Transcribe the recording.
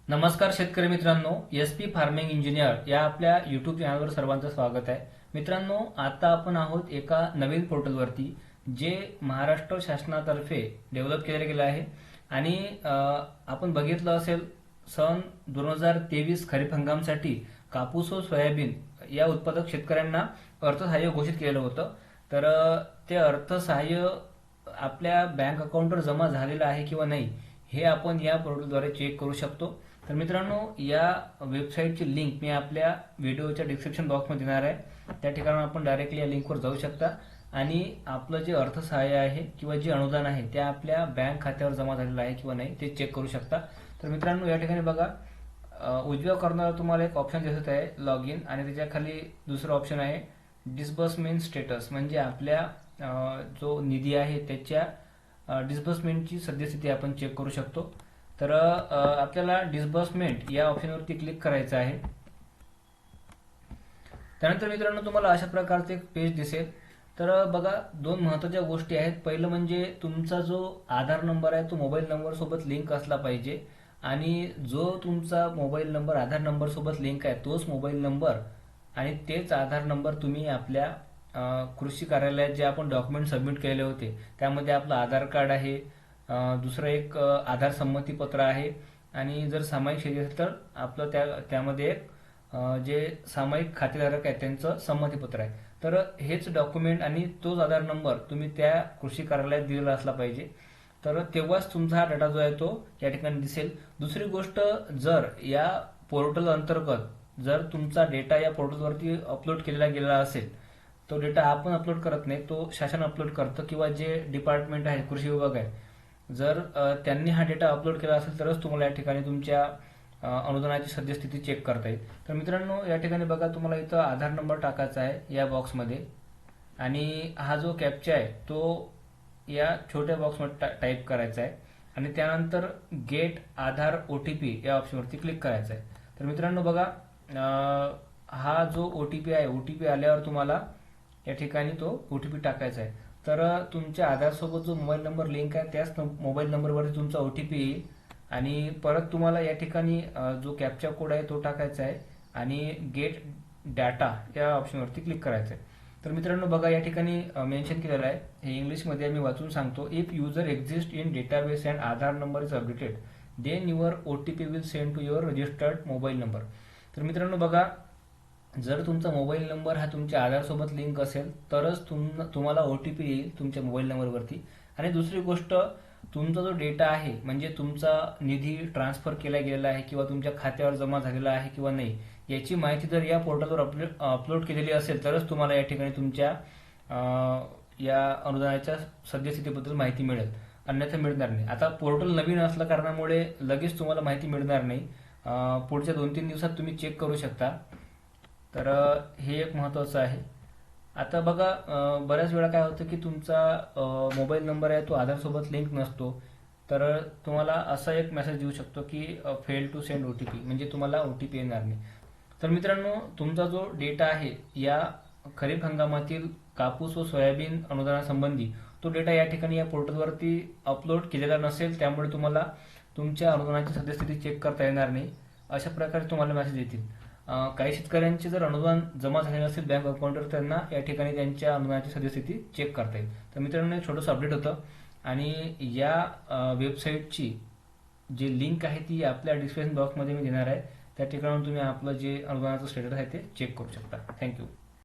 नमस्कार शेतकरी मित्रांनो, एस-पी फार्मिंग इंजिनियर या आपल्या यूट्यूब चॅनलवर सर्वांचं स्वागत आहे. मित्रांनो, आता आपण आहोत एका नवीन पोर्टलवरती जे महाराष्ट्र शासनातर्फे डेव्हलप केले गेले आहे आणि आपण बघितलं असेल सन 2023 खरीप हंगामासाठी कापूस व सोयाबीन या उत्पादक शेतकऱ्यांना अर्थसहाय्य घोषित केलेलं होतं. तर ते अर्थसहाय्य आपल्या बँक अकाउंटवर जमा झालेलं आहे किंवा नाही हे आपण या पोर्टलद्वारे चेक करू शकतो. तर मित्रांनो, या वेबसाईटची लिंक मी आपल्या व्हिडिओच्या डिस्क्रिप्शन बॉक्समध्ये देणार आहे. त्या ठिकाणी आपण डायरेक्टली या लिंकवर जाऊ शकता आणि आपलं जे अर्थसहाय्य आहे किंवा जे अनुदान आहे ते आपल्या बँक खात्यावर जमा झालेलं आहे किंवा नाही ते चेक करू शकता. तर मित्रांनो, या ठिकाणी बघा, उजव्या कॉर्नरला तुम्हाला एक ऑप्शन दिसत आहे लॉग इन आणि त्याच्या खाली दुसरं ऑप्शन आहे डिस्बर्समेंट स्टेटस, म्हणजे आपल्या जो निधी आहे त्याच्या डिस्बर्समेंटची सद्यस्थिती आपण चेक करू शकतो. तर आपल्याला डिस्बर्समेंट या ऑप्शनवरती क्लिक करायचं आहे. त्यानंतर मित्रांनो, तुम्हाला अशा प्रकारचे एक पेज दिसेल. तर बघा, दोन महत्त्वाच्या गोष्टी आहेत. पहिलं म्हणजे तुमचा जो आधार नंबर आहे तो मोबाईल नंबर सोबत लिंक असला पाहिजे आणि जो तुमचा मोबाईल नंबर आधार नंबर सोबत लिंक आहे तोच मोबाईल नंबर आणि तेच आधार नंबर तुम्ही आपल्या कृषी कार्यालयात जे आपण डॉक्युमेंट सबमिट केलेले होते त्यामध्ये आपलं आधार कार्ड आहे, दुसरं एक आधार संमती पत्र आहे आणि जर सामायिक शेती असेल तर आपलं त्यामध्ये एक जे सामायिक खातेधारक आहेत त्यांचं संमतीपत्र आहे. तर हेच डॉक्युमेंट आणि तोच आधार नंबर तुम्ही त्या कृषी कार्यालयात दिलेला असला पाहिजे. तर तेव्हाच तुमचा हा डाटा जो आहे तो या ठिकाणी दिसेल. दुसरी गोष्ट, जर या पोर्टल अंतर्गत जर तुमचा डेटा या पोर्टलवरती अपलोड केलेला गेलेला असेल, तो डेटा आपण अपलोड करत नाही, तो शासन अपलोड करतं किंवा जे डिपार्टमेंट आहे, कृषी विभाग आहे, जर त्यांनी हा डेटा अपलोड केला असेल तरच तुम्हाला या ठिकाणी तुमच्या अनुदानाची सद्यस्थिती चेक करता येईल. तर मित्रांनो, या ठिकाणी बघा, तुम्हाला इथं आधार नंबर टाकायचा आहे या बॉक्समध्ये आणि हा जो कॅप्चा आहे तो या छोट्या बॉक्समध्ये टाईप करायचा आहे आणि त्यानंतर गेट आधार OTP या ऑप्शनवरती क्लिक करायचं आहे. तर मित्रांनो बघा, हा जो OTP आहे, OTP आल्यावर तुम्हाला या ठिकाणी तो OTP टाकायचा आहे. तर तुमच्या आधारसोबत जो मोबाईल नंबर लिंक आहे त्याच मोबाईल नंबरवरती तुमचा OTP येईल आणि परत तुम्हाला या ठिकाणी जो कॅप्चा कोड आहे तो टाकायचा आहे आणि गेट डाटा या ऑप्शनवरती क्लिक करायचं आहे. तर मित्रांनो बघा, या ठिकाणी मेन्शन केलेलं आहे, हे इंग्लिशमध्ये मी वाचून सांगतो. If user exist in database and Aadhaar number is updated then your OTP will send to your registered mobile number. तर मित्रांनो बघा, जर तुमचा मोबाईल नंबर हा तुमच्या आधारसोबत लिंक असेल तरच तुम्हाला OTP येईल तुमच्या मोबाईल नंबरवरती. आणि दुसरी गोष्ट, तुमचा जो डेटा आहे म्हणजे तुमचा निधी ट्रान्सफर केला गेलेला आहे किंवा तुमच्या खात्यावर जमा झालेला आहे किंवा नाही याची माहिती जर या पोर्टलवर अपलोड केलेली असेल तरच तुम्हाला या ठिकाणी तुमच्या या अनुदानाच्या सद्यस्थितीबद्दल माहिती मिळेल, अन्यथा मिळणार नाही. आता पोर्टल नवीन असल्या कारणामुळे लगेच तुम्हाला माहिती मिळणार नाही, पुढच्या 2-3 दिवसात तुम्ही चेक करू शकता. तर हे एक महत्त्वाचं आहे. आता बघा, बऱ्याच वेळा काय होतं की तुमचा मोबाईल नंबर आहे तो आधारसोबत लिंक नसतो, तर तुम्हाला असा एक मेसेज येऊ शकतो की फेल टू सेंड OTP, म्हणजे तुम्हाला OTP येणार नाही. तर मित्रांनो, तुमचा जो डेटा आहे या खरीप हंगामातील कापूस व सोयाबीन अनुदानासंबंधी तो डेटा या ठिकाणी या पोर्टलवरती अपलोड केलेला नसेल, त्यामुळे तुम्हाला तुमच्या अनुदानाची सद्यस्थिती चेक करता येणार नाही. अशा प्रकारे तुम्हाला मेसेज येतील. काही शेतकऱ्यांचे जर अनुदान जमा झाले नसेल बँक अकाउंटवर, त्यांना या ठिकाणी त्यांच्या अनुदानाची सद्यस्थिती चेक करता येईल. तर मित्रांनो, एक छोटंसं अपडेट होतं आणि या वेबसाईटची जी लिंक आहे ती आपल्या डिस्क्रिप्शन बॉक्समध्ये मी देणार आहे. त्या ठिकाणी तुम्ही आपलं जे अनुदानाचं स्टेटस आहे ते चेक करू शकता. थँक्यू.